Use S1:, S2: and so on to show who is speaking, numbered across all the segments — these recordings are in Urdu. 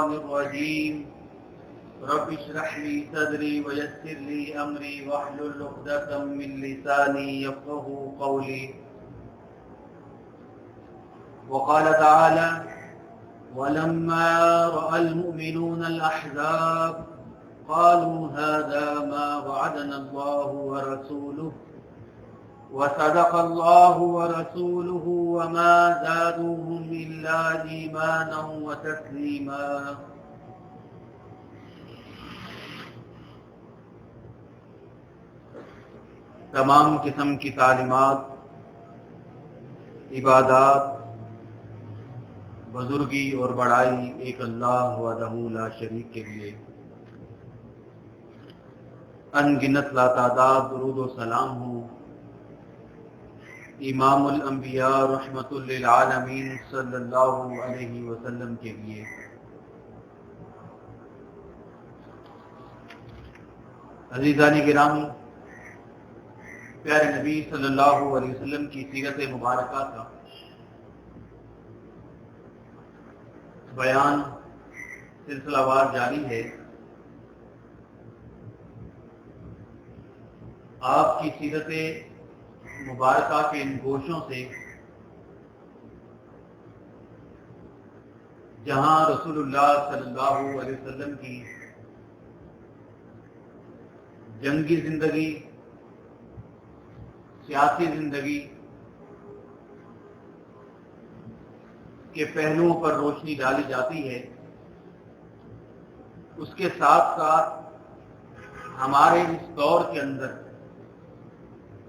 S1: الشيطان الرجيم رب اشرح لي صدري ويسر لي أمري واحلل عقدة من لساني يفقهوا قولي. وقال تعالى ولما رأى المؤمنون الأحزاب قالوا هذا ما وعدنا الله ورسوله وصدق الله ورسوله وما زادوهم إلا إيمانا وتسليما. تمام قسم کی تعلیمات، عبادات، بزرگی اور بڑائی ایک اللہ وحدہ لا شریک کے لیے، ان گنت لا تعداد درود و سلام ہوں امام الانبیاء رحمت للعالمین صلی اللہ علیہ وسلم کے لیے۔ عزیزان گرامی، پیارے نبی صلی اللہ علیہ وسلم کی سیرت مبارکہ کا بیان سلسلہ وار جاری ہے۔ آپ کی سیرت مبارکہ کے ان گوشوں سے جہاں رسول اللہ صلی اللہ علیہ وسلم کی جنگی زندگی، سیاسی زندگی کے پہلوؤں پر روشنی ڈالی جاتی ہے، اس کے ساتھ ساتھ ہمارے اس دور کے اندر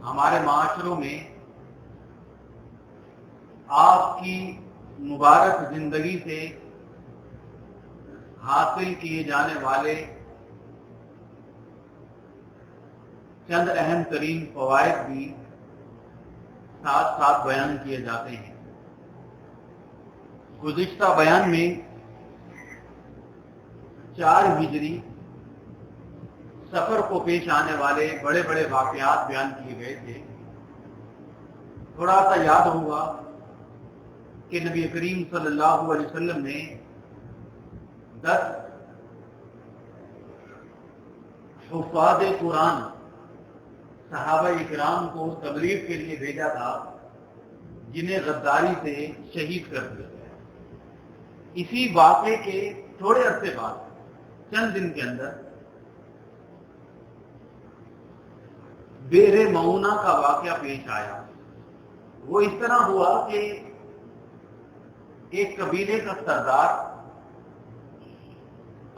S1: ہمارے معاشروں میں آپ کی مبارک زندگی سے حاصل کیے جانے والے چند اہم ترین فوائد بھی ساتھ ساتھ بیان کیے جاتے ہیں۔ گزشتہ بیان میں 4 ہجری سفر کو پیش آنے والے بڑے بڑے واقعات بیان کیے گئے تھے۔ تھوڑا سا یاد ہوگا کہ نبی کریم صلی اللہ علیہ وسلم نے 10 حفاظ قرآن صحابہ اکرام کو تبلیغ کے لیے بھیجا تھا، جنہیں غداری سے شہید کر دیا گیا۔ اسی واقعے کے تھوڑے عرصے بعد، چند دن کے اندر، بئر معونہ کا واقعہ پیش آیا۔ وہ اس طرح ہوا کہ ایک قبیلے کا سردار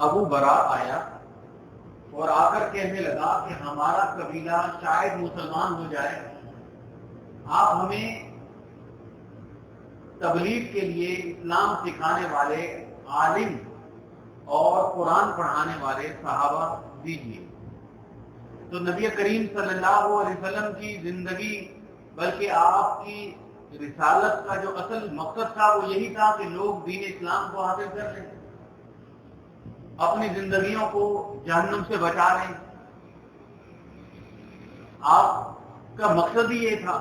S1: ابو برا آیا اور آ کر کہنے لگا کہ ہمارا قبیلہ شاید مسلمان ہو جائے، آپ ہمیں تبلیغ کے لیے اسلام سکھانے والے عالم اور قرآن پڑھانے والے صحابہ دیجیے۔ تو نبی کریم صلی اللہ علیہ وسلم کی زندگی، بلکہ آپ کی رسالت کا جو اصل مقصد تھا وہ یہی تھا کہ لوگ دین اسلام کو حاصل کر لیں، اپنی زندگیوں کو جہنم سے بچا لیں۔ آپ کا مقصد ہی یہ تھا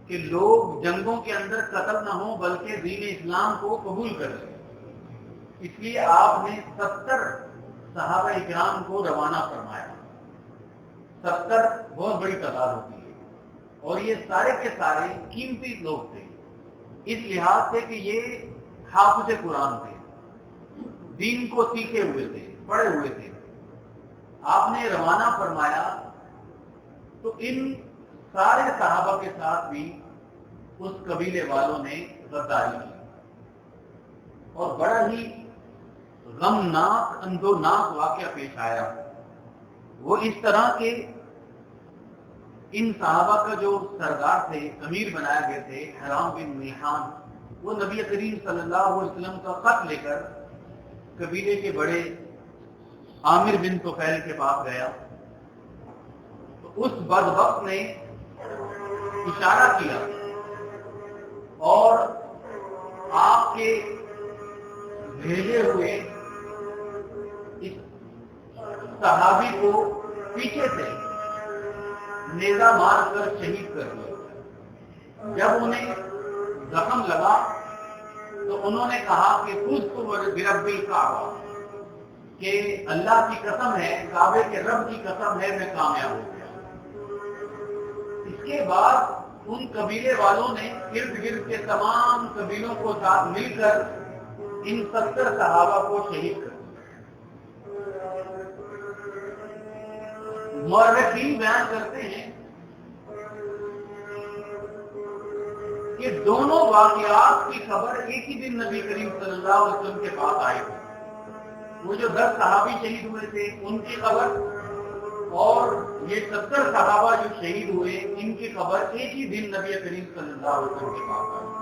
S1: کہ لوگ جنگوں کے اندر قتل نہ ہوں بلکہ دین اسلام کو قبول کر لیں۔ اس لیے آپ نے 70 صحابہ اکرام کو روانہ فرمایا۔ 70 بہت بڑی تعداد ہوتی ہے، اور یہ سارے کے سارے قیمتی لوگ تھے، اس لحاظ سے کہ یہ حافظ قرآن تھے، دین کو سیکھے ہوئے تھے، پڑھے ہوئے تھے۔ آپ نے روانہ فرمایا تو ان سارے صحابہ کے ساتھ بھی اس قبیلے والوں نے غداری کی، اور بڑا ہی غمناک، اندوناک واقعہ پیش آیا۔ وہ اس طرح کے ان صحابہ کا جو سردار تھے، امیر بنایا گئے تھے، حرام بن میحان، وہ نبی کریم صلی اللہ علیہ وسلم کا خط لے کر قبیلے کے بڑے عامر بن طفیل کے پاس گیا تو اس بدبخت نے اشارہ کیا اور آپ کے بھیجے ہوئے اس صحابی کو پیچھے سے نیزہ مار کر شہید کر دیا۔ جب انہیں زخم لگا تو انہوں نے کہا کہ فزت برب الکعبہ، کہ اللہ کی قسم ہے، کعبے کے رب کی قسم ہے، میں کامیاب ہو گیا۔ اس کے بعد ان قبیلے والوں نے ارد گرد کے تمام قبیلوں کو ساتھ مل کر ان 70 صحابہ کو شہید کر دیا۔ مورخین بیان کرتے ہیں کہ دونوں واقعات کی خبر ایک ہی دن نبی کریم صلی اللہ علیہ وسلم کے پاس آئی تھی۔ وہ جو 10 صحابی شہید ہوئے تھے ان کی خبر، اور یہ 70 صحابہ جو شہید ہوئے ان کی خبر ایک ہی دن نبی کریم صلی اللہ علیہ وسلم کے پاس آئی۔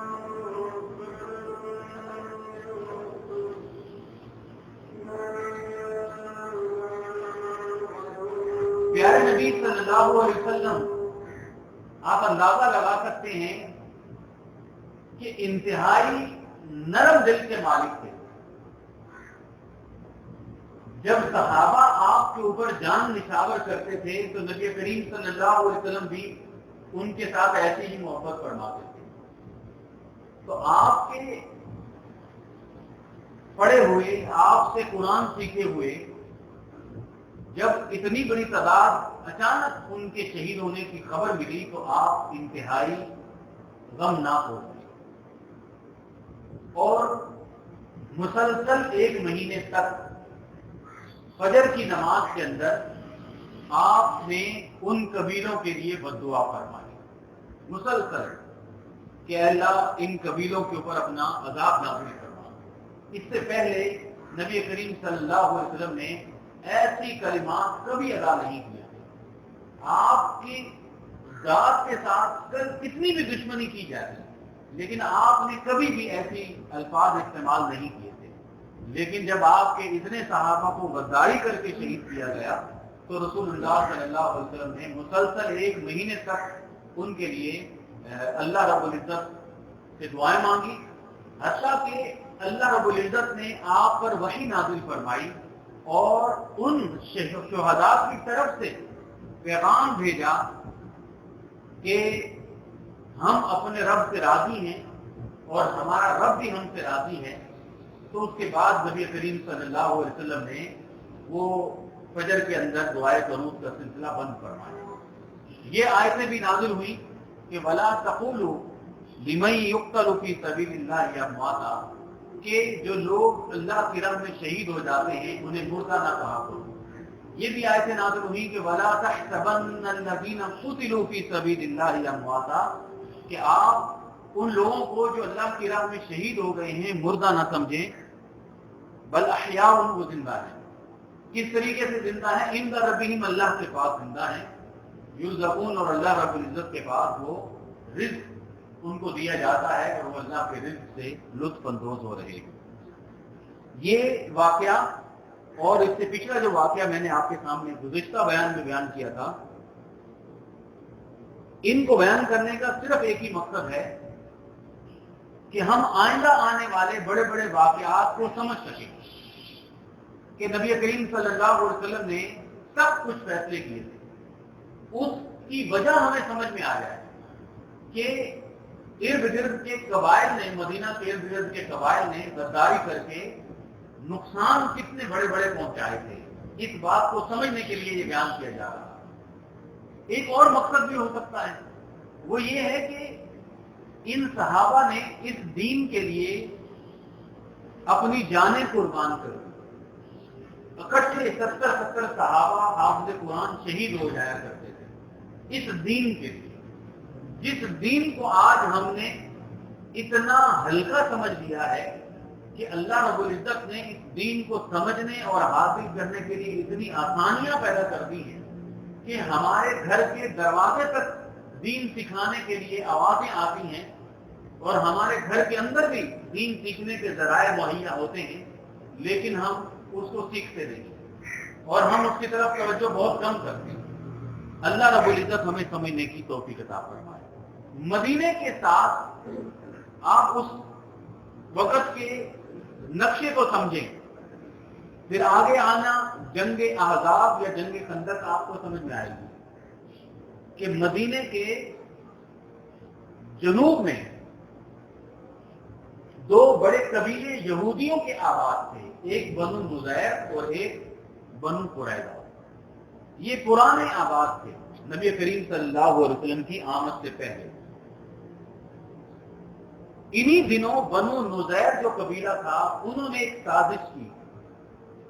S1: پیارے نبی صلی اللہ علیہ وسلم، آپ اندازہ لگا سکتے ہیں کہ انتہائی نرم دل کے مالک تھے۔ جب صحابہ آپ کے اوپر جان نچھاور کرتے تھے تو نبی کریم صلی اللہ علیہ وسلم بھی ان کے ساتھ ایسی ہی محبت فرماتے تھے۔ تو آپ کے پڑھے ہوئے، آپ سے قرآن سیکھے ہوئے، جب اتنی بڑی تعداد اچانک ان کے شہید ہونے کی خبر ملی تو آپ انتہائی غمناک ہو گئے، اور مسلسل 1 مہینے تک فجر کی نماز کے اندر آپ نے ان قبیلوں کے لیے بد دعا فرمائی، مسلسل، کہ اللہ ان قبیلوں کے اوپر اپنا عذاب نازل فرما۔ اس سے پہلے نبی کریم صلی اللہ علیہ وسلم نے ایسی کلمات کبھی ادا نہیں کیے تھے۔ آپ کی ذات کے ساتھ کتنی بھی دشمنی کی جاتی لیکن آپ نے کبھی بھی ایسی الفاظ استعمال نہیں کیے تھے، لیکن جب آپ کے اتنے صحابہ کو غداری کر کے شہید کیا گیا تو رسول اللہ صلی اللہ علیہ وسلم نے مسلسل 1 مہینے تک ان کے لیے اللہ رب العزت سے دعائیں مانگی، حتیٰ کہ اللہ رب العزت نے آپ پر وحی نازل فرمائی اور ان شہداء کی طرف سے پیغام بھیجا کہ ہم اپنے رب سے راضی ہیں اور ہمارا رب بھی ہم سے راضی ہے۔ تو اس کے بعد نبی کریم صلی اللہ علیہ وسلم نے وہ فجر کے اندر دعائے قنوت کا سلسلہ بند فرمایا۔ یہ آیتیں بھی نازل ہوئی کہ وَلَا تَقُولُوا لِمَن يُقْتَلُ فِي سَبِيلِ اللَّهِ أَمْوَاتًا، کہ جو لوگ اللہ کی راہ میں شہید ہو جاتے ہیں انہیں مردہ نہ کہا کرو۔ یہ بھی آیتیں نازل ہوئی کہ وَلَا تَحْسَبَنَّ الَّذِينَ قُتِلُوا فِي سَبِيلِ اللَّهِ أَمْوَاتًا، کہ آپ ان لوگوں کو جو اللہ کی راہ میں شہید ہو گئے ہیں مردہ نہ سمجھیں، بل احیاء، وہ زندہ ہیں۔ کس طریقے سے زندہ ہیں؟ عند ربہم، اللہ کے پاس زندہ ہیں، یرزقون، اور اللہ رب العزت کے پاس وہ رزق ان کو دیا جاتا ہے اور وہ اللہ کے رزق سے لطف اندوز ہو رہے ہیں۔ یہ واقعہ اور اس سے پچھلا جو واقعہ میں نے آپ کے سامنے گزشتہ بیان میں بیان کیا تھا، ان کو بیان کرنے کا صرف ایک ہی مقصد ہے کہ ہم آئندہ آنے والے بڑے بڑے واقعات کو سمجھ سکیں کہ نبی کریم صلی اللہ علیہ وسلم نے سب کچھ فیصلے کیے تھے، اس کی وجہ ہمیں سمجھ میں آ جائے کہ ارد گرد کے قبائل نے، مدینہ کے ارد گرد کے قبائل نے غداری کر کے نقصان کتنے بڑے بڑے پہنچائے تھے۔ اس بات کو سمجھنے کے لیے یہ بیان کیا جا رہا ہے۔ ایک اور مقصد بھی ہو سکتا ہے، وہ یہ ہے کہ ان صحابہ نے اس دین کے لیے اپنی جانیں قربان کر دی۔ اکٹھے 70 صحابہ حافظ قرآن شہید ہو جایا کرتے تھے اس دین کے لیے، جس دین کو آج ہم نے اتنا ہلکا سمجھ لیا ہے کہ اللہ رب العزت نے اس دین کو سمجھنے اور حاصل کرنے کے لیے اتنی آسانیاں پیدا کر دی ہیں کہ ہمارے گھر کے دروازے تک دین سکھانے کے لیے آوازیں آتی ہیں اور ہمارے گھر کے اندر بھی دین سیکھنے کے ذرائع مہیا ہوتے ہیں، لیکن ہم اس کو سیکھتے نہیں اور ہم اس کی طرف توجہ بہت کم کرتے ہیں۔ اللہ رب العزت ہمیں سمجھنے کی توفیق عطا فرمائے۔ مدینے کے ساتھ آپ اس وقت کے نقشے کو سمجھیں، پھر آگے آنا جنگ احزاب یا جنگ خندق آپ کو سمجھ میں آئے گی کہ مدینے کے جنوب میں دو بڑے قبیلے یہودیوں کے آباد تھے، ایک بنو نذیر اور ایک بنو قریظہ۔ یہ پرانے آباد تھے نبی کریم صلی اللہ علیہ وسلم کی آمد سے پہلے۔ انہی دنوں بنو نذیر جو قبیلہ تھا انہوں نے ایک سازش کی،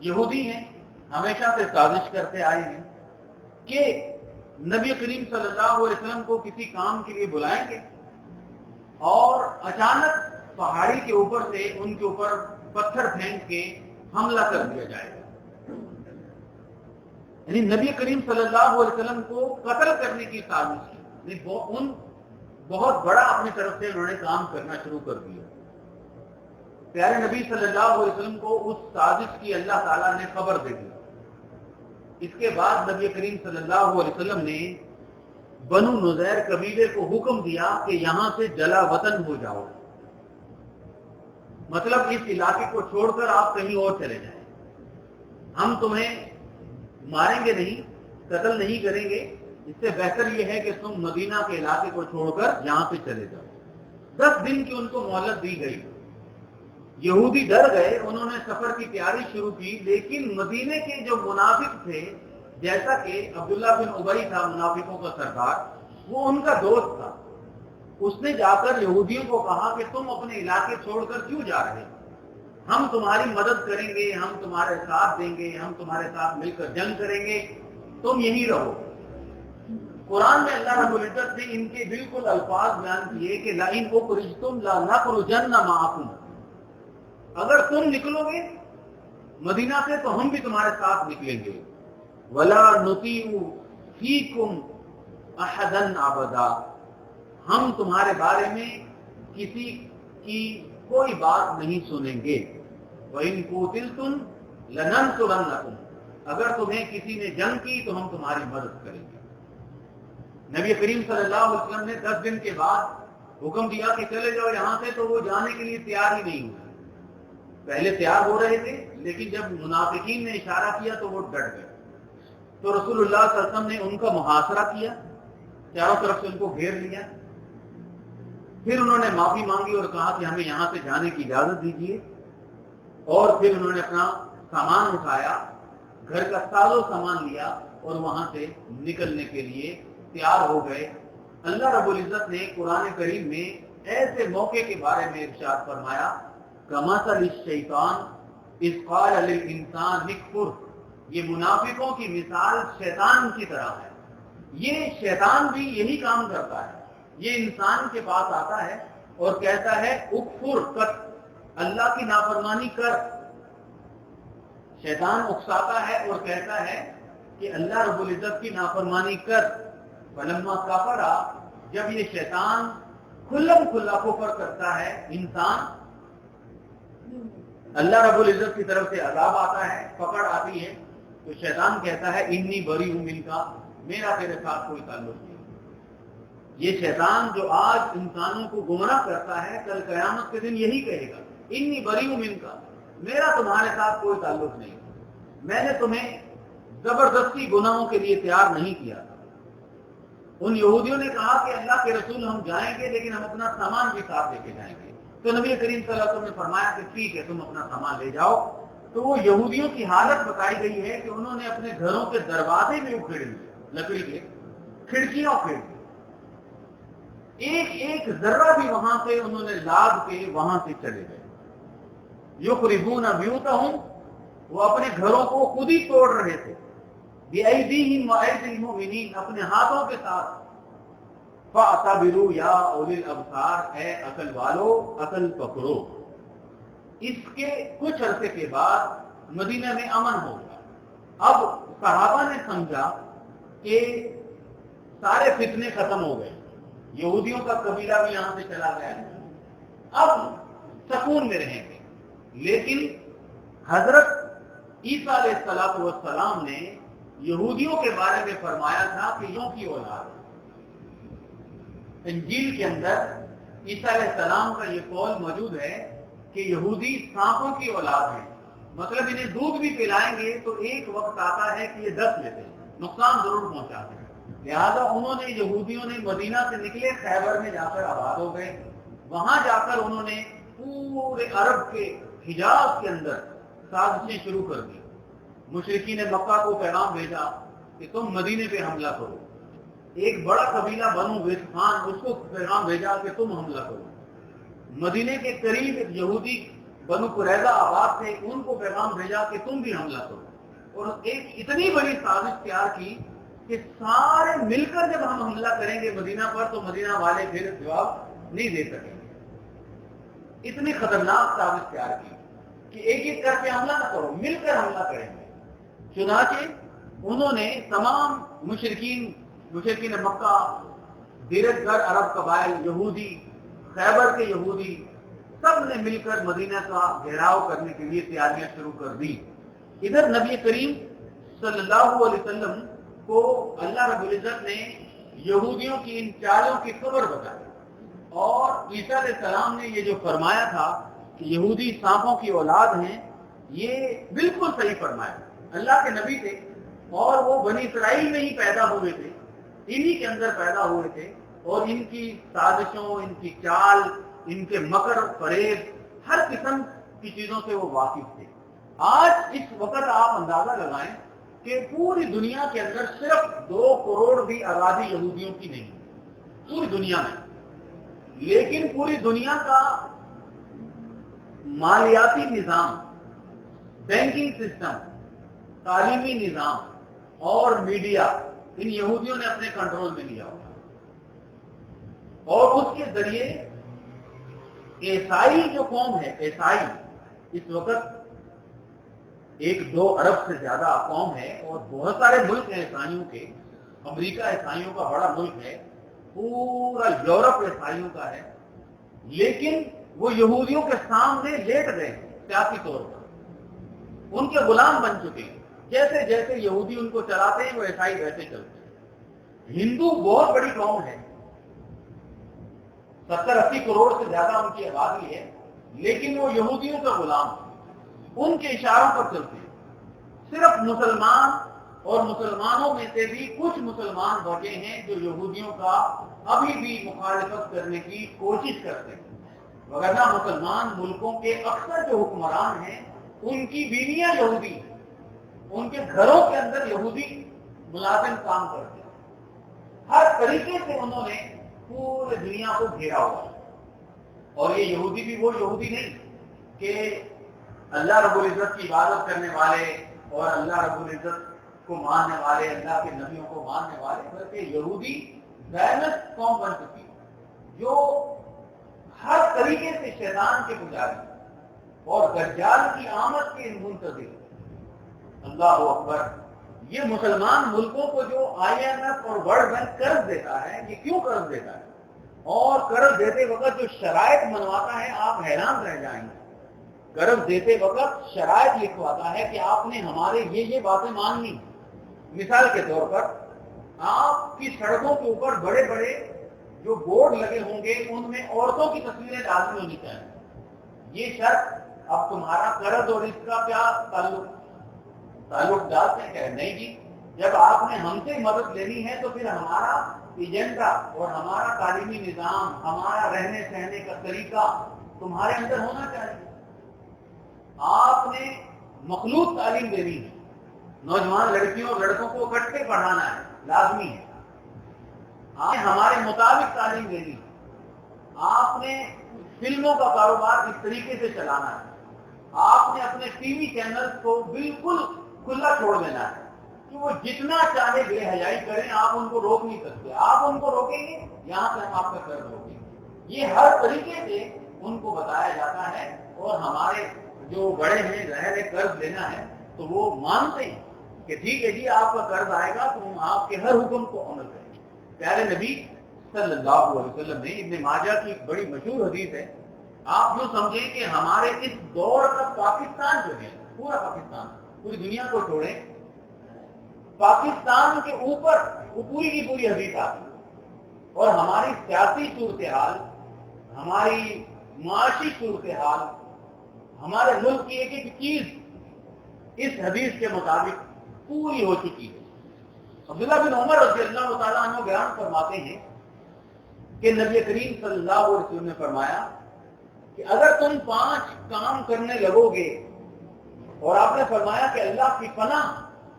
S1: یہودی ہیں ہمیشہ سے سازش کرتے آئے ہیں کہ نبی کریم صلی اللہ علیہ وسلم کو کسی کام کے لیے بلائیں گے اور اچانک پہاڑی کے اوپر سے ان کے اوپر پتھر پھینک کے حملہ کر دیا جائے گا، یعنی نبی کریم صلی اللہ علیہ وسلم کو قتل کرنے کی سازش کی۔ ان بہت بڑا اپنی طرف سے انہوں نے کام کرنا شروع کر دیا۔ پیارے نبی صلی اللہ علیہ وسلم کو اس سازش کی اللہ تعالیٰ نے خبر دے دی۔ اس کے بعد نبی کریم صلی اللہ علیہ وسلم نے بنو نذیر قبیلے کو حکم دیا کہ یہاں سے جلا وطن ہو جاؤ، مطلب اس علاقے کو چھوڑ کر آپ کہیں اور چلے جائیں، ہم تمہیں ماریں گے نہیں، قتل نہیں کریں گے، اس سے بہتر یہ ہے کہ تم مدینہ کے علاقے کو چھوڑ کر یہاں سے چلے جاؤ۔ 10 دن کی ان کو مہلت دی گئی۔ یہودی ڈر گئے، انہوں نے سفر کی تیاری شروع کی، لیکن مدینے کے جو منافق تھے، جیسا کہ عبداللہ بن ابی تھا منافقوں کا سردار، وہ ان کا دوست تھا، اس نے جا کر یہودیوں کو کہا کہ تم اپنے علاقے چھوڑ کر کیوں جا رہے، ہم تمہاری مدد کریں گے، ہم تمہارے ساتھ دیں گے، ہم تمہارے ساتھ مل کر جنگ کریں گے، تم یہیں رہو۔ قرآن میں اللہ رب العزت نے ان کے بالکل الفاظ بیان کیے کہ لئن اخرجتم لنخرجن معکم، اگر تم نکلو گے مدینہ سے تو ہم بھی تمہارے ساتھ نکلیں گے، ولا نطیع فیکم احدا ابدا، ہم تمہارے بارے میں کسی کی کوئی بات نہیں سنیں گے، وَإِن قُوتِلْتُمْ لَنَنصُرَنَّكُمْ، اگر تمہیں کسی نے جنگ کی تو ہم تمہاری مدد کریں گے۔ نبی کریم صلی اللہ علیہ وسلم نے 10 دن کے بعد حکم دیا کہ چلے جاؤ یہاں سے، تو وہ جانے کے لیے تیار ہی نہیں ہوئے۔ پہلے تیار ہو رہے تھے لیکن جب منافقین نے اشارہ کیا تو وہ ڈٹ گئے، تو رسول اللہ صلی اللہ علیہ وسلم نے ان کا محاصرہ کیا، چاروں طرف سے ان کو گھیر لیا، پھر انہوں نے معافی مانگی اور کہا کہ ہمیں یہاں سے جانے کی اجازت دیجیے، اور پھر انہوں نے اپنا سامان اٹھایا، گھر کا ساز و سامان لیا اور وہاں سے نکلنے کے لیے تیار ہو گئے۔ اللہ رب العزت نے قرآن کریم میں ایسے موقع کے بارے میں ارشاد فرمایا، کمثل الشیطان اذ قال للانسان اکفر، یہ منافقوں کی مثال شیطان کی طرح ہے۔ یہ شیطان بھی یہی کام کرتا ہے، یہ انسان کے پاس آتا ہے اور کہتا ہے اکفر کر، اللہ کی نافرمانی کر۔ شیطان اکساتا ہے اور کہتا ہے کہ اللہ رب العزت کی نافرمانی کر۔ فلما کفر، جب یہ شیطان کھلم کھلا کفر کرتا ہے انسان، اللہ رب العزت کی طرف سے عذاب آتا ہے، پکڑ آتی ہے، تو شیطان کہتا ہے انی بری ہوں من کا، میرا تیرے ساتھ کوئی تعلق نہیں۔ یہ شیطان جو آج انسانوں کو گمراہ کرتا ہے، کل قیامت کے دن یہی کہے گا انی بری ہوں من کا، میرا تمہارے ساتھ کوئی تعلق نہیں، میں نے تمہیں زبردستی گناہوں کے لیے تیار نہیں کیا تھا۔ ان یہودیوں نے کہا کہ اللہ کے رسول ہم جائیں گے لیکن ہم اپنا سامان بھی ساتھ لے کے جائیں گے، تو نبی کریم صلی اللہ علیہ وسلم نے فرمایا کہ ٹھیک ہے تم اپنا سامان لے جاؤ۔ تو وہ یہودیوں کی حالت بتائی گئی ہے کہ انہوں نے اپنے گھروں کے دروازے بھی اکھیڑ لیے، لکڑی کے کھڑکیاں اکھیڑ لی، ایک ایک ذرہ بھی وہاں سے انہوں نے لاد کے وہاں سے چلے گئے۔ یخربون بیوتہم، وہ اپنے گھروں کو خود ہی توڑ رہے تھے، بِأَيْدِيهِمْ وَأَيْدِي الْمُؤْمِنِينَ، اپنے ہاتھوں کے ساتھ۔ فَاعْتَبِرُوا يَا أُولِي الْأَبْصَارِ، اے عقل والو عقل پکڑو۔ اس کے کچھ عرصے کے بعد مدینہ میں امن ہو گیا۔ اب صحابہ نے سمجھا کہ سارے فتنے ختم ہو گئے، یہودیوں کا قبیلہ بھی یہاں سے چلا گیا، اب سکون میں رہیں گے۔ لیکن حضرت عیسیٰ علیہ السلام نے یہودیوں کے بارے میں فرمایا تھا کہ یوں کی اولاد ہے۔ انجیل کے اندر عیسیٰ علیہ السلام کا یہ قول موجود ہے کہ یہودی سانپوں کی اولاد ہیں، مطلب انہیں دودھ بھی پلائیں گے تو ایک وقت آتا ہے کہ یہ دس لیتے ہیں، نقصان ضرور پہنچاتے ہیں۔ لہذا انہوں نے یہودیوں نے مدینہ سے نکلے، خیبر میں جا کر آباد ہو گئے، وہاں جا کر انہوں نے پورے عرب کے حجاز کے اندر سازشیں شروع کر دی. مشرکین مکہ کو پیغام بھیجا کہ تم مدینے پہ حملہ کرو. ایک بڑا قبیلہ بنو غطفان اس کو پیغام بھیجا کہ تم حملہ کرو. مدینے کے قریب ایک یہودی بنو قریظہ آباد تھے, ان کو پیغام بھیجا کہ تم بھی حملہ کرو. اور ایک اتنی بڑی سازش تیار کی کہ سارے مل کر جب ہم حملہ کریں گے مدینہ پر تو مدینہ والے پھر جواب نہیں دے سکیں گے. اتنی خطرناک سازش تیار کی کہ ایک ایک کر کے حملہ نہ کرو, مل کر حملہ کریں گے. چنانچہ انہوں نے تمام مشرکین مکہ, دیرت گر عرب قبائل, یہودی, خیبر کے یہودی, سب نے مل کر مدینہ کا گھیراؤ کرنے کے لیے تیاریاں شروع کر دی. ادھر نبی کریم صلی اللہ علیہ وسلم کو اللہ رب العزت نے یہودیوں کی ان چالوں کی خبر بتائی, اور عیسیٰ علیہ السلام نے یہ جو فرمایا تھا کہ یہودی سانپوں کی اولاد ہیں, یہ بالکل صحیح فرمایا. اللہ کے نبی تھے اور وہ بنی اسرائیل میں ہی پیدا ہوئے تھے, انہی کے اندر پیدا ہوئے تھے, اور ان کی سازشوں, ان کی چال, ان کے مکر فریب, ہر قسم کی چیزوں سے وہ واقف تھے. آج اس وقت آپ اندازہ لگائیں کہ پوری دنیا کے اندر صرف 2 کروڑ بھی آبادی یہودیوں کی نہیں پوری دنیا میں, لیکن پوری دنیا کا مالیاتی نظام, بینکنگ سسٹم, تعلیمی نظام اور میڈیا ان یہودیوں نے اپنے کنٹرول میں لیا ہوا, اور اس کے ذریعے عیسائی جو قوم ہے, عیسائی اس وقت 1-2 ارب سے زیادہ قوم ہے, اور بہت سارے ملک ہیں عیسائیوں کے. امریکہ عیسائیوں کا بڑا ملک ہے, پورا یورپ عیسائیوں کا ہے, لیکن وہ یہودیوں کے سامنے لیٹ گئے سیاسی طور پر, ان کے غلام بن چکے ہیں. جیسے جیسے یہودی ان کو چلاتے ہیں وہ عیسائی ویسے چلتے ہیں. ہندو بہت بڑی قوم ہے, 70-80 کروڑ سے زیادہ ان کی آبادی ہے, لیکن وہ یہودیوں کا غلام ہے, ان کے اشاروں پر چلتے ہیں. صرف مسلمان اور مسلمانوں میں سے بھی کچھ مسلمان بچے ہیں جو یہودیوں کا ابھی بھی مخالفت کرنے کی کوشش کرتے ہیں, وگرنہ مسلمان ملکوں کے اکثر جو حکمران ہیں ان کی بیویاں یہودی ہیں, ان کے گھروں کے اندر یہودی ملازم کام کرتے ہیں. ہر طریقے سے انہوں نے پورے دنیا کو گھیرا ہوا ہے. اور یہ یہودی بھی وہ یہودی نہیں کہ اللہ رب العزت کی عبادت کرنے والے اور اللہ رب العزت کو ماننے والے, اللہ کے نبیوں کو ماننے والے, بلکہ یہودی وائلنس قوم بن چکی ہے جو ہر طریقے سے شیطان کے پجاری اور دجال کی آمد کے منتظر. اللہ اکبر. یہ مسلمان ملکوں کو جو IMF اور ورلڈ بینک قرض دیتا ہے, یہ کیوں قرض دیتا ہے, اور قرض دیتے وقت جو شرائط منواتا ہے آپ حیران رہ جائیں گے. قرض دیتے وقت شرائط لکھواتا ہے کہ آپ نے ہمارے یہ باتیں ماننی. مثال کے طور پر آپ کی سڑکوں کے اوپر بڑے بڑے جو بورڈ لگے ہوں گے ان میں عورتوں کی تصویریں لازمی ہونی چاہیے. یہ شرط اب تمہارا قرض اور اس کا کیا تعلق ڈالتے ہیں کہ نہیں جی, جب آپ نے ہم سے مدد لینی ہے تو پھر ہمارا ایجنڈا اور ہمارا تعلیمی نظام, ہمارا رہنے سہنے کا طریقہ تمہارے اندر ہونا چاہیے. آپ نے مخلوط تعلیم دینی ہے, نوجوان لڑکیوں اور لڑکوں کو اکٹھے پڑھانا ہے, لازمی ہے. آپ نے ہمارے مطابق تعلیم دینی ہے. آپ نے فلموں کا کاروبار اس طریقے سے چلانا ہے. آپ نے اپنے ٹی وی چینل کو بالکل کھلا چھوڑ دینا ہے کہ وہ جتنا چاہے بے حیائی کریں, آپ ان کو روک نہیں سکتے. آپ ان کو روکیں گے, یہاں سے ہم آپ کا قرض روکیں گے. یہ ہر طریقے سے ان کو بتایا جاتا ہے, اور ہمارے جو بڑے ہیں ظاہر قرض لینا ہے تو وہ مانتے ہیں کہ ٹھیک ہے جی آپ کا قرض آئے گا تو ہم آپ کے ہر حکم کو عمل کریں گے. پیارے نبی صلی اللہ علیہ وسلم نے, ابن ماجہ کی ایک بڑی مشہور حدیث ہے, آپ جو سمجھیں کہ ہمارے اس دور کا پاکستان جو ہے, پورا پاکستان, پوری دنیا کو چھوڑیں, پاکستان کے اوپر وہ پوری کی پوری حدیث آتی, اور ہماری سیاسی صورتحال, ہماری معاشی صورتحال, ہمارے ملک کی ایک ایک چیز اس حدیث کے مطابق پوری ہو چکی ہے. عبداللہ بن عمر رضی اللہ تعالیٰ عنہ بیان فرماتے ہیں کہ نبی کریم صلی اللہ علیہ وسلم نے فرمایا کہ اگر تم 5 کام کرنے لگو گے، اور آپ نے فرمایا کہ اللہ کی پناہ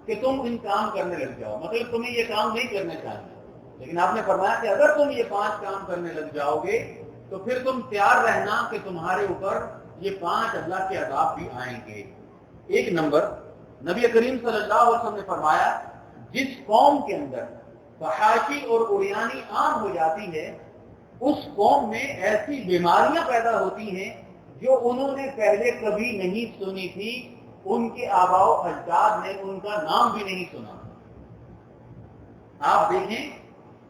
S1: کہ تم ان کام کرنے لگ جاؤ، مطلب تمہیں یہ کام نہیں کرنے چاہیے، لیکن آپ نے فرمایا کہ اگر تم یہ 5 کام کرنے لگ جاؤ گے تو پھر تم تیار رہنا کہ تمہارے اوپر یہ 5 اللہ کے عذاب بھی آئیں گے۔ ایک نمبر، نبی کریم صلی اللہ علیہ وسلم نے فرمایا جس قوم کے اندر فحاشی اور عریانی عام ہو جاتی ہے، اس قوم میں ایسی بیماریاں پیدا ہوتی ہیں جو انہوں نے پہلے کبھی نہیں سنی تھی، ان کے آباء و اجداد نے ان کا نام بھی نہیں سنا۔ آپ دیکھیں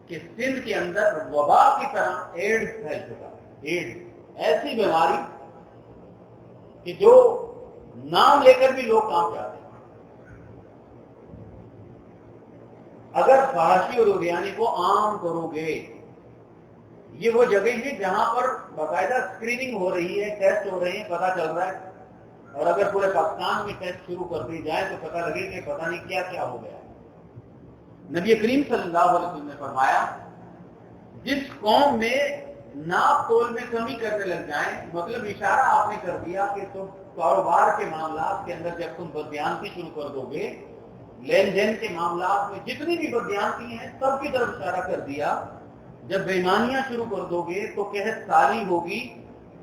S1: کہ سندھ کے اندر وبا کی طرح ایڈز پھیل چکا ہے، ایڈز ایسی بیماری کہ جو نام لے کر بھی لوگ کام چاہتے ہیں۔ اگر فحاشی اور عریانی کو عام کرو گے، یہ وہ جگہ ہیں جہاں پر باقاعدہ اسکریننگ ہو رہی ہے، ٹیسٹ ہو رہے ہیں، پتہ چل رہا ہے، اور اگر پورے پاکستان میں ٹیسٹ شروع کر دی جائے تو پتہ لگے کہ پتہ نہیں کیا کیا ہو گیا۔ نبی کریم صلی اللہ علیہ وسلم نے فرمایا جس قوم میں ناپ تول میں کمی کرنے لگ جائیں، مطلب اشارہ آپ نے کر دیا کہ تم کاروبار کے معاملات کے اندر جب تم بددیانتی شروع کر دو گے، لین دین کے معاملات میں جتنی بھی بددیانتی ہیں سب کی طرف اشارہ کر دیا، جب بےایمانیاں شروع کر دو گے تو قحط سالی ہوگی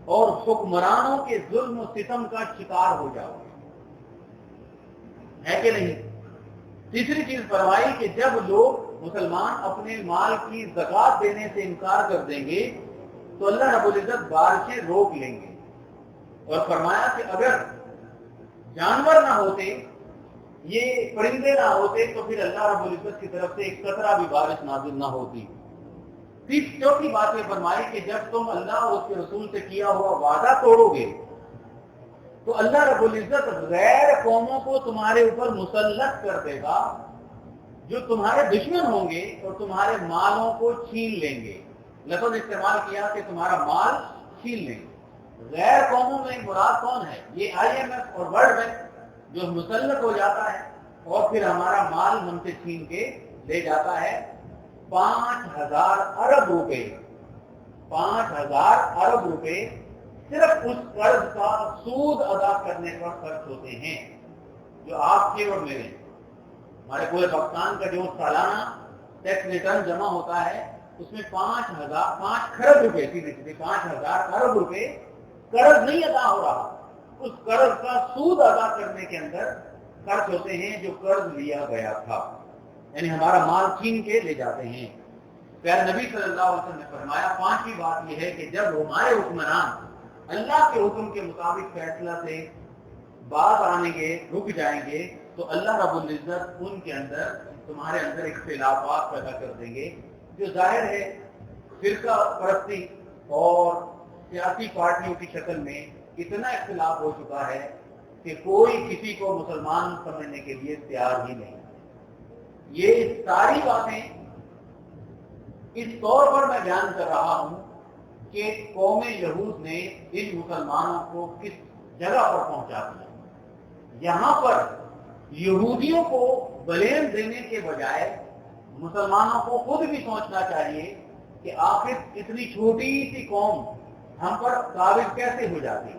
S1: اور حکمرانوں کے ظلم و ستم کا شکار ہو جاؤ گے، ہے کہ نہیں؟ تیسری چیز فرمائی کہ جب لوگ مسلمان اپنے مال کی زکوٰۃ دینے سے انکار کر دیں گے تو اللہ رب العزت بارشیں روک لیں گے، اور فرمایا کہ اگر جانور نہ ہوتے، یہ پرندے نہ ہوتے تو پھر اللہ رب العزت کی طرف سے ایک قطرہ بھی بارش نازل نہ ہوتی۔ چوتھی بات یہ فرمائی کہ جب تم اللہ اور اس کے رسول سے کیا ہوا وعدہ توڑو گے تو اللہ رب العزت غیر قوموں کو تمہارے اوپر مسلط کر دے گا جو تمہارے دشمن ہوں گے اور تمہارے مالوں کو چھین لیں گے۔ لفظ استعمال کیا کہ تمہارا مال چھین لیں گے۔ غیر قوموں میں مراد کون ہے؟ یہ IMF اور ورلڈ بینک جو مسلط ہو جاتا ہے اور پھر ہمارا مال ہم سے چھین کے لے جاتا ہے۔ 5,000 ارب روپے 5,000 ارب روپے صرف اس قرض کا سود ادا کرنے پر خرچ ہوتے ہیں جو آپ کے اور میرے، ہمارے پورے پاکستان کا جو سالانہ ٹیکس ریٹرن جمع ہوتا ہے اس میں 5 کھرب روپے، سیدھے 5,000 ارب روپے قرض نہیں ادا ہو رہا، اس قرض کا سود ادا کرنے کے اندر خرچ ہوتے ہیں جو قرض لیا گیا تھا، یعنی ہمارا مال چھین کے لے جاتے ہیں۔ پیارے نبی صلی اللہ علیہ وسلم نے فرمایا 5ویں بات یہ ہے کہ جب ہمارے حکمران اللہ کے حکم کے مطابق فیصلہ سے باز آنے گے، رک جائیں گے تو اللہ رب العزت ان کے اندر تمہارے اندر اختلافات پیدا کر دیں گے، جو ظاہر ہے فرقہ پرستی اور سیاسی پارٹیوں کی شکل میں اتنا اختلاف ہو چکا ہے کہ کوئی کسی کو مسلمان سمجھنے کے لیے تیار ہی نہیں۔ یہ ساری باتیں اس طور پر میں بیان کر رہا ہوں کہ قوم یہود نے ان مسلمانوں کو کس جگہ پر پہنچا دیا۔ یہاں پر یہودیوں کو بلیم دینے کے بجائے مسلمانوں کو خود بھی سوچنا چاہیے کہ آخر اتنی چھوٹی سی قوم ہم پر قابض کیسے ہو جاتی ہے،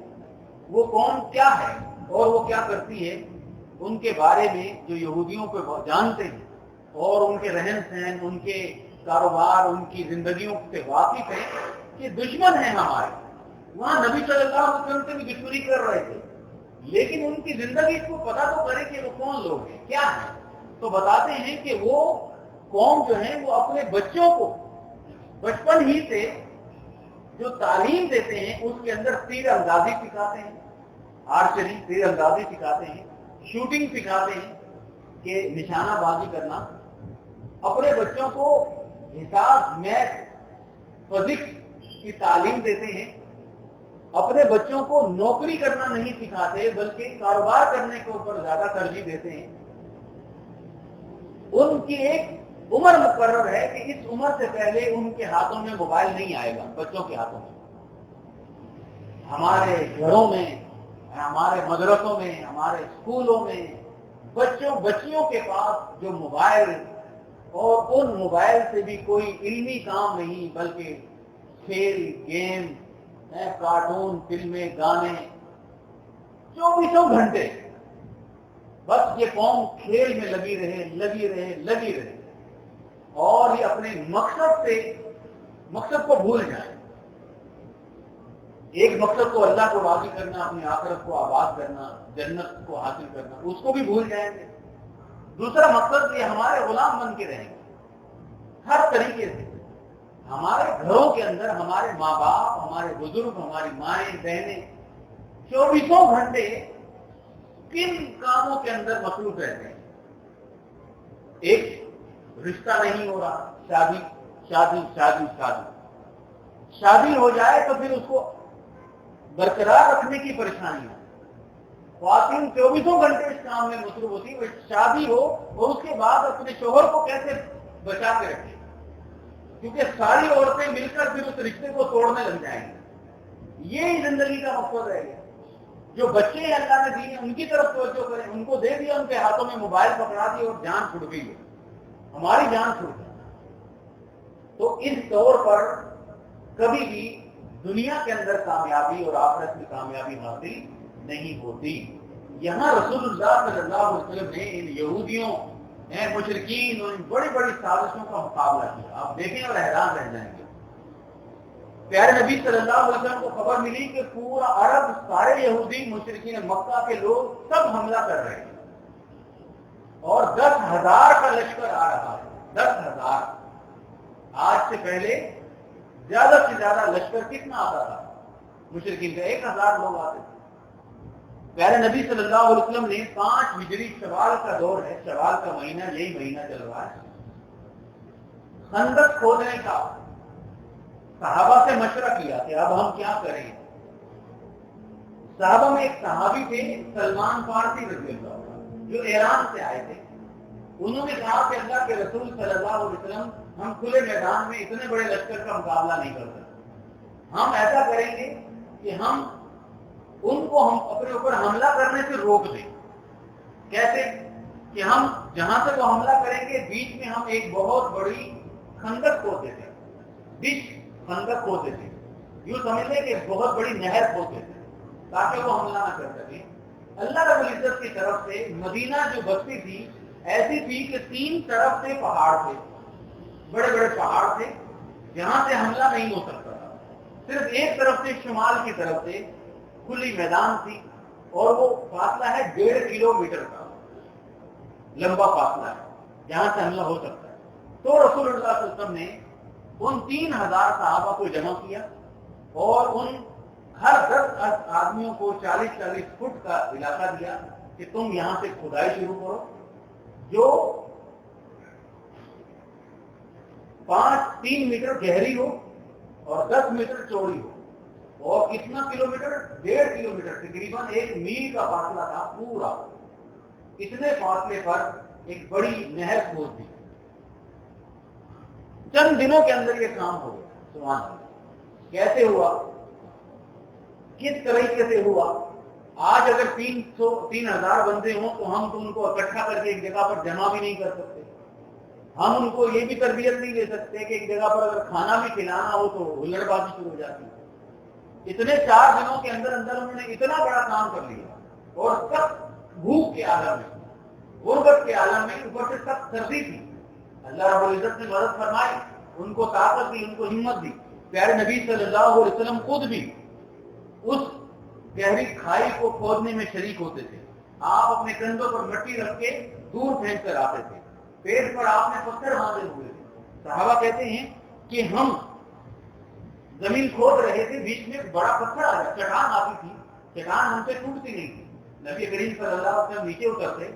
S1: وہ قوم کیا ہے اور وہ کیا کرتی ہے، ان کے بارے میں جو یہودیوں کو جانتے ہیں اور ان کے رہن سہن، ان کے کاروبار، ان کی زندگیوں سے واقف ہیں کہ دشمن ہیں ہمارے۔ وہاں نبی صلی اللہ علیہ وسلم سے بھی دشمنی کر رہے تھے، لیکن ان کی زندگی کو پتہ تو کرے کہ وہ کون لوگ ہیں، کیا ہیں، تو بتاتے ہیں کہ وہ قوم جو ہے وہ اپنے بچوں کو بچپن ہی سے جو تعلیم دیتے ہیں اس کے اندر تیر اندازی سکھاتے ہیں، آرچری تیر اندازی سکھاتے ہیں، شوٹنگ سکھاتے ہیں کہ نشانہ بازی کرنا، اپنے بچوں کو حساب، میتھ، فزکس کی تعلیم دیتے ہیں، اپنے بچوں کو نوکری کرنا نہیں سکھاتے بلکہ کاروبار کرنے کے اوپر زیادہ ترجیح دیتے ہیں۔ ان کی ایک عمر مقرر ہے کہ اس عمر سے پہلے ان کے ہاتھوں میں موبائل نہیں آئے گا، بچوں کے ہاتھوں میں۔ ہمارے گھروں میں، ہمارے مدرسوں میں، ہمارے اسکولوں میں بچیوں کے پاس جو موبائل، اور ان موبائل سے بھی کوئی علمی کام نہیں بلکہ کھیل، گیم کارٹون، فلمیں، گانے، 24 گھنٹے بس یہ قوم کھیل میں لگی رہے اور یہ اپنے مقصد کو بھول جائیں. ایک مقصد کو اللہ کو راضی کرنا، اپنی آخرت کو آباد کرنا، جنت کو حاصل کرنا، اس کو بھی بھول جائیں گے. دوسرا مقصد یہ ہمارے غلام بن کے رہیں گے ہر طریقے سے. ہمارے گھروں کے اندر ہمارے ماں باپ، ہمارے بزرگ، ہماری مائیں بہنیں 24 گھنٹے کن کاموں کے اندر مصروف رہتے ہیں. ایک رشتہ نہیں ہو رہا، شادی ہو جائے تو پھر اس کو برقرار رکھنے کی پریشانی ہے. خواتین 24 گھنٹے اس کام میں مصروف ہوتی ہے. شادی ہو اور اس کے بعد اپنے شوہر کو کیسے بچا کے رکھے، کیونکہ ساری عورتیں مل کر پھر اس رشتے کو توڑنے لگ جائیں گی. یہی زندگی کا مقصد رہ گیا. جو بچے ہیں اللہ نے دیے ان کی طرف توجہ کریں. ان کو دے دیا، ان کے ہاتھوں میں موبائل پکڑا دی اور جان چھوٹ گئی ہے، ہماری جان چھوٹ گئی. تو اس طور پر کبھی بھی دنیا کے اندر کامیابی اور آخرت کی کامیابی حاصل نہیں ہوتی. یہاں رسول اللہ صلی اللہ علیہ وسلم نے ان یہودیوں، مشرکین اور ان بڑی بڑی سازشوں کا مقابلہ کیا. آپ دیکھیں اور حیران رہ جائیں گے. پیارے نبی صلی اللہ علیہ وسلم کو خبر ملی کہ پورا عرب، سارے یہودی مشرکین مکہ کے لوگ سب حملہ کر رہے ہیں اور 10,000 کا لشکر آ رہا ہے. 10,000. آج سے پہلے زیادہ سے زیادہ لشکر کتنا آتا تھا مشرکین کا؟ 1,000 لوگ آتے تھے. پیارے نبی صلی اللہ علیہ وسلم نے 5 ہجری شوال کا دور ہے، شوال کا مہینہ، یہی مہینہ چل رہا ہے، خندق کھودنے کا صحابہ سے مشورہ کیا کہ اب ہم کیا کریں. صحابہ میں ایک صحابی تھے سلمان فارسی رضی اللہ عنہ، جو ایران سے آئے تھے. انہوں نے کہا کہ اللہ کے رسول صلی اللہ علیہ وسلم، ہم کھلے میدان میں اتنے بڑے لشکر کا مقابلہ نہیں کر سکتے. ہم ایسا کریں گے کہ ہم ان کو اپنے اوپر حملہ کرنے سے روک دیں. کیسے؟ کہ ہم جہاں سے وہ حملہ کریں گے بیچ میں ہم ایک بہت بڑی خندق کھودتے تھے. خندق کھودتے تھے، یوں سمجھ لیں کہ بہت بڑی نہر کھودتے تھے تاکہ وہ حملہ نہ کر سکے. اللہ رب العزت کی طرف سے مدینہ جو بستی تھی ایسی تھی کہ 3 طرف سے پہاڑ تھے، بڑے بڑے پہاڑ تھے جہاں سے حملہ نہیں ہو سکتا تھا. صرف ایک طرف سے شمال کی طرف سے کھلی میدان تھی اور وہ فاصلہ ہے 1.5 کلومیٹر کا لمبا فاصلہ ہے جہاں سے حملہ ہو سکتا ہے. تو رسول اللہ صلی اللہ علیہ وسلم نے ان 3,000 صحابہ کو جمع کیا اور ان ہر 10 آدمیوں کو 40-40 فٹ کا علاقہ دیا کہ تم یہاں سے کھدائی شروع کرو جو 3 میٹر گہری ہو اور 10 میٹر چوڑی ہو. اور کتنا کلومیٹر؟ 1.5 کلومیٹر، تقریباً 1 میل کا فاصلہ تھا پورا. اتنے فاصلے پر ایک بڑی نہر کھود دی. چند دنوں کے اندر یہ کام ہو گیا. سبحان اللہ. کیسے ہوا؟ کس طریقے سے ہوا؟ آج اگر 3,000 بندے ہوں تو ہم تو ان کو اکٹھا کر کے ایک جگہ پر جمع بھی نہیں کر سکتے. ہم ان کو یہ بھی تربیت نہیں دے سکتے کہ ایک جگہ پر اگر کھانا بھی کھلانا ہو تو ہلڑ بازی شروع ہو جاتی. اتنے 4 دنوں کے اندر انہوں نے اتنا بڑا کام کر لیا اور سخت بھوک کے عالم میں، غربت کے عالم میں، اوپر سے سخت سردی تھی. اللہ رب العزت نے مدد فرمائی، ان کو طاقت دی، ان کو ہمت دی. پیارے نبی صلی اللہ علیہ وسلم خود بھی اس گہری کھائی کو کھودنے میں شریک ہوتے تھے. آپ اپنے کندھوں پر مٹی رکھ کے دور پھینک کر آتے تھے، پیٹ پر آپ نے پتھر باندھے ہوئے تھے. صحابہ کہتے ہیں کہ ہم زمین کھود رہے تھے، بیچ میں بڑا پتھر آ گیا، چٹان آتی تھی، چٹان ہم سے ٹوٹتی نہیں تھی. نبی کریم صلی اللہ علیہ وسلم نیچے اترتے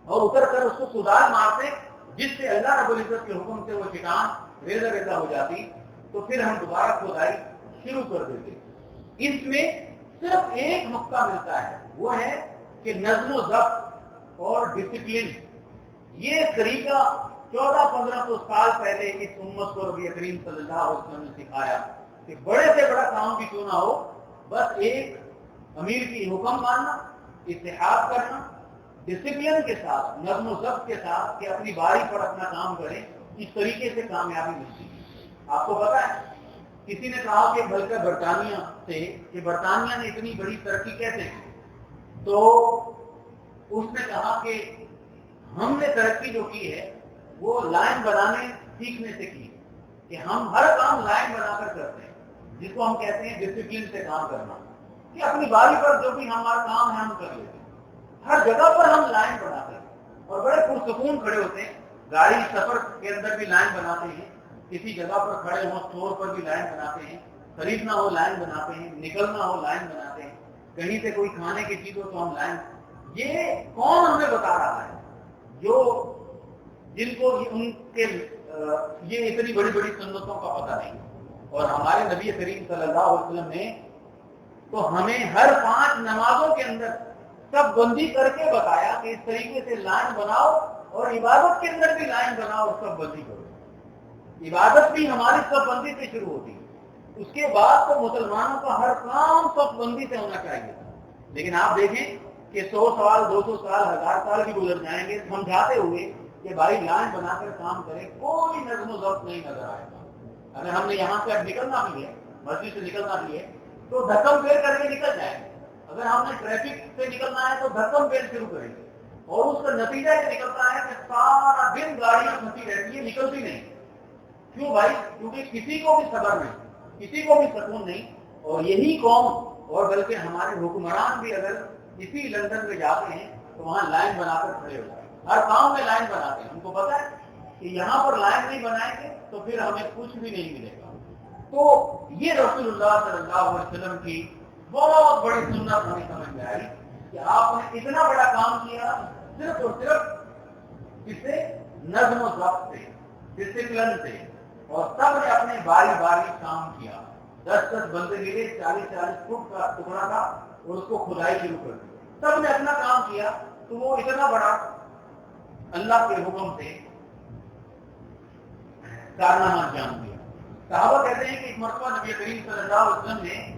S1: اور اتر کر اس کو کدال مارتے، جس سے اللہ رب العزت کے حکم سے وہ چٹان ریزہ ریزہ ہو جاتی. تو پھر ہم دوبارہ کھدائی شروع کر دیتے. اس میں صرف ایک نقطہ ملتا ہے، وہ ہے کہ نظم و ضبط اور ڈسپلن. یہ طریقہ 1400-1500 سال پہلے اس امت کو نبی کریم صلی اللہ علیہ وسلم نے سکھایا کہ بڑے سے بڑا کام بھی کیوں نہ ہو، بس ایک امیر کی حکم ماننا، اتحاد کرنا، ڈسپلن کے ساتھ، نظم و ضبط کے ساتھ کہ اپنی باری پر اپنا کام کریں. اس طریقے سے کامیابی ملتی ہے. آپ کو پتا ہے کسی نے کہا کہ بلکہ برطانیہ سے کہ برطانیہ نے اتنی بڑی ترقی کیسے کی؟ تو اس نے کہا کہ ہم نے ترقی جو کی ہے وہ لائن بنانے سیکھنے سے کی، کہ ہم ہر کام لائن بنا کر کرتے ہیں، جس کو ہم کہتے ہیں ڈسپلن سے کام کرنا، کہ اپنی باری پر جو بھی ہمارا کام ہے ہم کر لیتے ہیں، ہر جگہ پر ہم لائن بناتے ہیں اور بڑے پرسکون کھڑے ہوتے ہیں۔ گاڑی سفر کے اندر بھی لائن بناتے ہیں، کسی جگہ پر کھڑے ہوں اسٹور پر بھی لائن بناتے ہیں، خریدنا ہو لائن بناتے ہیں، نکلنا ہو لائن بناتے ہیں، کہیں سے کوئی کھانے کی چیز ہو تو ہم لائن۔ یہ کون ہمیں بتا رہا ہے؟ جو جن کو ان کے یہ اتنی بڑی بڑی سنتوں کا پتہ نہیں، اور ہمارے نبی کریم صلی اللہ علیہ وسلم نے تو ہمیں ہر 5 نمازوں کے اندر سب بندی کر کے بتایا کہ اس طریقے سے لائن بناؤ، اور عبادت کے اندر بھی لائن بناؤ اور سب بندی کرو۔ عبادت بھی ہماری سب بندی سے شروع ہوتی ہے، اس کے بعد تو مسلمانوں کا ہر کام سب بندی سے ہونا چاہیے۔ لیکن آپ دیکھیں کہ 100 سال 200 سال 1000 سال بھی گزر جائیں گے سمجھاتے ہوئے کہ بھائی لائن بنا کر کام کرے، کوئی نظم و ضبط نہیں نظر آئے گا۔ اگر ہم نے یہاں سے اب نکلنا بھی ہے، مسجد سے نکلنا بھی ہے، تو دھکم پھیر کر کے نکل جائیں گے۔ اگر ہم نے ٹریفک سے نکلنا ہے تو دھکم پھیر شروع کریں گے، اور اس کا نتیجہ یہ نکلتا ہے کہ سارا دن گاڑیاں پھنسی رہتی ہے، نکلتی نہیں۔ کیوں بھائی؟ کیونکہ کسی کو بھی صبر نہیں، کسی کو بھی سکون نہیں۔ اور یہی قوم، اور بلکہ ہمارے حکمران بھی اگر اسی لندن میں جاتے ہیں تو وہاں لائن بنا کر کھڑے ہو جاتے ہیں، ہر کام میں لائن بناتے ہیں۔ ان کو پتا ہے کہ یہاں پر لائن نہیں بنائیں گے تو پھر ہمیں کچھ بھی نہیں ملے گا۔ تو یہ رسول اللہ صلی اللہ علیہ وسلم کی بہت بڑی سنت ہمیں سمجھ میں آئی کہ آپ نے اتنا بڑا کام کیا صرف اور صرف اس سے نظم و ضبط سے، ڈسپلن سے، اور سب نے اپنے باری باری کام کیا۔ 10 بندے ملے، 40 فٹ کا ٹکڑا تھا، اور اس کو کھدائی شروع کر دی، سب نے اپنا کام کیا۔ تو وہ اتنا بڑا اللہ کے حکم سے کارنامہ انجام دیا۔ صحابہ کہتے ہیں کہ ایک مرتبہ نبی کریم صلی اللہ علیہ وسلم نے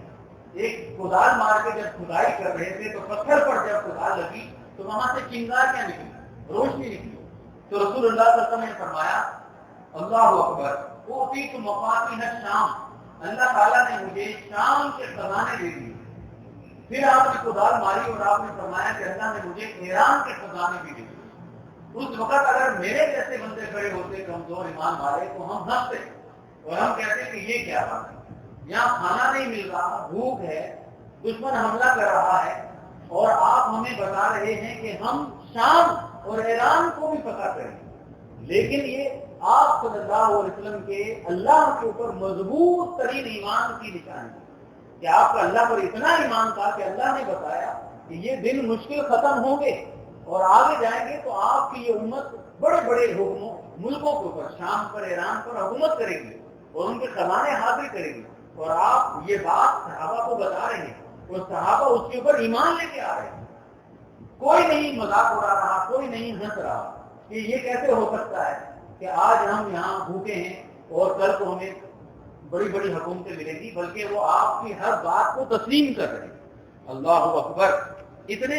S1: ایک کدال مار کے جب کھدائی کر رہے تھے تو پتھر پر جب کدال لگی تو وہاں سے چنگاریاں نکلی، روشنی نکلی۔ تو رسول اللہ صلی اللہ علیہ وسلم نے فرمایا اللہ اکبر، اوتیت مفاتیح الشام، اللہ تعالیٰ نے مجھے شام کے خزانے دے دیے۔ پھر آپ نے کدال ماری اور آپ نے فرمایا کہ اللہ نے مجھے ایران کے خزانے بھی دے دیے۔ اس وقت اگر میرے جیسے بندے کھڑے ہوتے کمزور ایمان والے تو ہم ہنستے اور ہم کہتے کہ یہ کیا بات ہے، یہاں کھانا نہیں مل رہا، بھوک ہے، دشمن حملہ کر رہا ہے، اور آپ ہمیں بتا رہے ہیں کہ ہم شام اور ایران کو بھی فتح کریں۔ لیکن یہ آپ صلی اللہ علیہ وسلم کے اللہ کے اوپر مضبوط ترین ایمان کی نشانی ہے کہ آپ کا اللہ پر اتنا ایمان تھا کہ اللہ نے بتایا کہ یہ دن مشکل ختم ہوں گے اور آگے جائیں گے تو آپ کی یہ امت بڑے بڑے حکموں ملکوں کے اوپر، شام پر، ایران پر حکومت کرے گی اور ان کے خزانے حاصل کرے گی۔ اور آپ یہ بات صحابہ کو بتا رہے ہیں اور صحابہ اس کے اوپر ایمان لے کے آ رہے ہیں۔ کوئی نہیں مذاق اڑا رہا، کوئی نہیں ہنس رہا کہ یہ کیسے ہو سکتا ہے کہ آج ہم یہاں بھوکے ہیں اور کل کو ہمیں بڑی بڑی حکومتیں ملیں گی، بلکہ وہ آپ کی ہر بات کو تسلیم کر رہے ہیں۔ اللہ اکبر۔ اتنے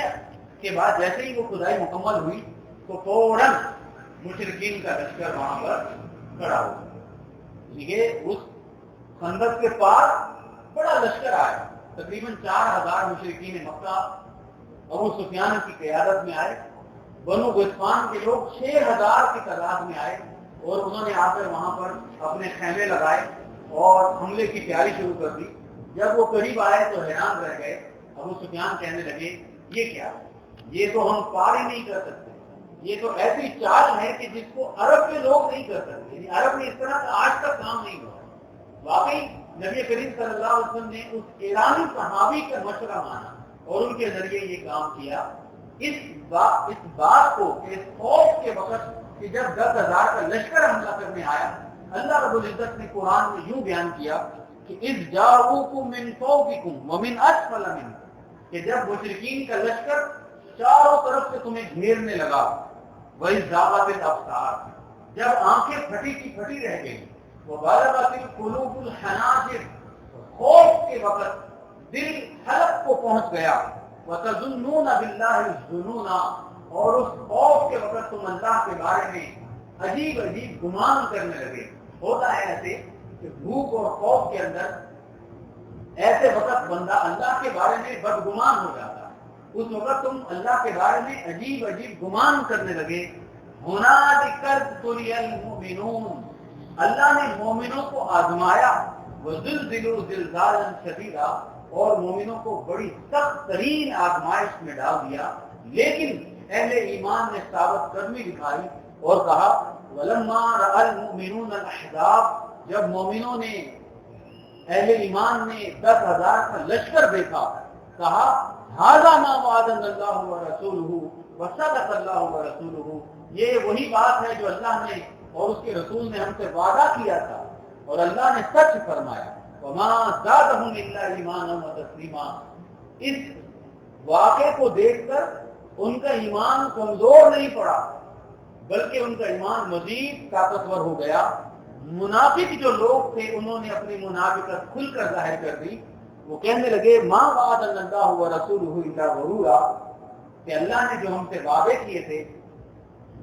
S1: کے بعد جیسے ہی وہ کھدائی مکمل ہوئی تو فوراً مشرکین کا لشکر وہاں پر کھڑا ہو گیا۔ یہ اس خندق کے پاس بڑا لشکر آیا، تقریباً 4000 مشرکین مکہ ابو سفیان کی قیادت میں آئے۔ بنو غطفان کے لوگ 6000 کی تعداد میں آئے اور انہوں نے آ کر وہاں پر اپنے خیمے لگائے اور حملے کی تیاری شروع کر دی۔ جب وہ قریب آئے تو حیران رہ گئے۔ ابو سفیان کہنے لگے یہ کیا، یہ تو ہم پار ہی نہیں کر سکتے، یہ تو ایسی چال ہے کہ جس کو عرب کے لوگ نہیں کر سکتے، یعنی عرب میں اس طرح کا آج تک کام نہیں ہوا۔ واقعی نبی کریم صلی اللہ علیہ وسلم نے اس ایرانی صحابی کا مشورہ مانا اور ان کے ذریعے یہ کام کیا۔ اس بات کو، اس خوف کے وقت کہ جب 10,000 کا لشکر حملہ کرنے آیا، اللہ رب العزت نے قرآن میں یوں بیان کیا کہ اذ جاءوکم من فوقکم ومن اسفل منکم، کہ جب مشرکین کا لشکر چاروں طرف سے تمہیں گھیرنے لگا، وَإِذْ زَاغَتِ الْأَبْصَارُ، جب آنکھیں پھٹی کی پھٹی رہ گئی، وَبَلَغَتِ الْقُلُوبُ الْحَنَاجِرَ، خوف کے وقت دل حلق کو پہنچ گیا، وَتَظُنُّونَ بِاللَّهِ الظُّنُونَ، اور اس خوف کے وقت تم اللہ کے بارے میں عجیب عجیب گمان کرنے لگے۔ ہوتا ہے ایسے کہ بھوک اور خوف کے اندر ایسے وقت بندہ اللہ کے بارے میں بدگمان ہو جاتا ہے، اس وقت تم اللہ کے بارے میں عجیب عجیب گمان کرنے لگے۔ ہنالک ابتلی المؤمنون، اللہ نے مومنوں کو آزمایا، وزلزلوا زلزالا شدیدا، اور مومنوں کو بڑی سخت ترین آزمائش میں ڈال دیا، لیکن اہل ایمان نے ثابت قدمی دکھائی اور کہا وَلَمَّا رَأَى الْمُؤْمِنُونَ الْأَحْزَابَ، جب مومنوں نے، اہل ایمان نے 10,000 کا لشکر دیکھا، کہا هَذَا مَا وَعَدَنَا اللَّهُ وَرَسُولُهُ وَصَدَقَ اللَّهُ وَرَسُولُهُ، یہ وہی بات ہے جو اللہ نے اور اس کے رسول نے ہم سے وعدہ کیا تھا اور اللہ نے سچ فرمایا۔ وَمَا زَادَهُمْ إِلَّا إِيمَانًا وَتَسْلِيمًا، اس واقعے کو دیکھ کر ان کا ایمان کمزور نہیں پڑا بلکہ ان کا ایمان مزید طاقتور ہو گیا۔ منافق جو لوگ تھے انہوں نے اپنی منافقت کھل کر ظاہر کر دی، وہ کہنے لگے ما وعدنا اللہ ورسولہ الا غرورا، کہ اللہ نے جو ہم سے وعدے کیے تھے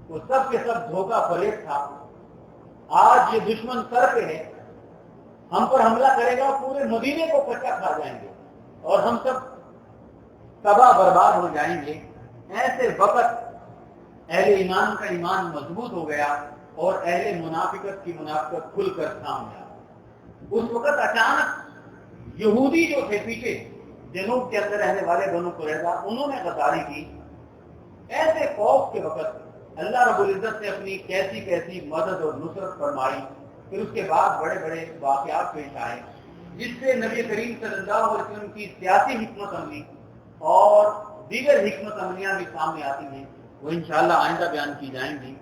S1: وہ سب کے سب دھوکہ فریب تھا۔ آج یہ دشمن سر پہ ہے، ہم پر حملہ کرے گا، پورے مدینے کو کچا کھا جائیں گے اور ہم سب تباہ برباد ہو جائیں گے۔ ایسے وقت اہل ایمان کا ایمان مضبوط ہو گیا اور اہل منافقت کی منافقت کھل کر سامنے آ۔ اس وقت اچانک یہودی جو تھے پیچھے جنوب کے اندر رہنے والے بنو قریظہ، انہوں نے غداری کی۔ ایسے خوف کے وقت اللہ رب العزت نے اپنی کیسی کیسی مدد اور نصرت فرمائی، پھر اس کے بعد بڑے بڑے واقعات پیش آئے جس سے نبی کریم صلی اللہ علیہ وسلم کی سیاسی حکمت عملی اور دیگر حکمت عملیاں بھی سامنے آتی ہیں، وہ انشاءاللہ آئندہ بیان کی جائیں گی۔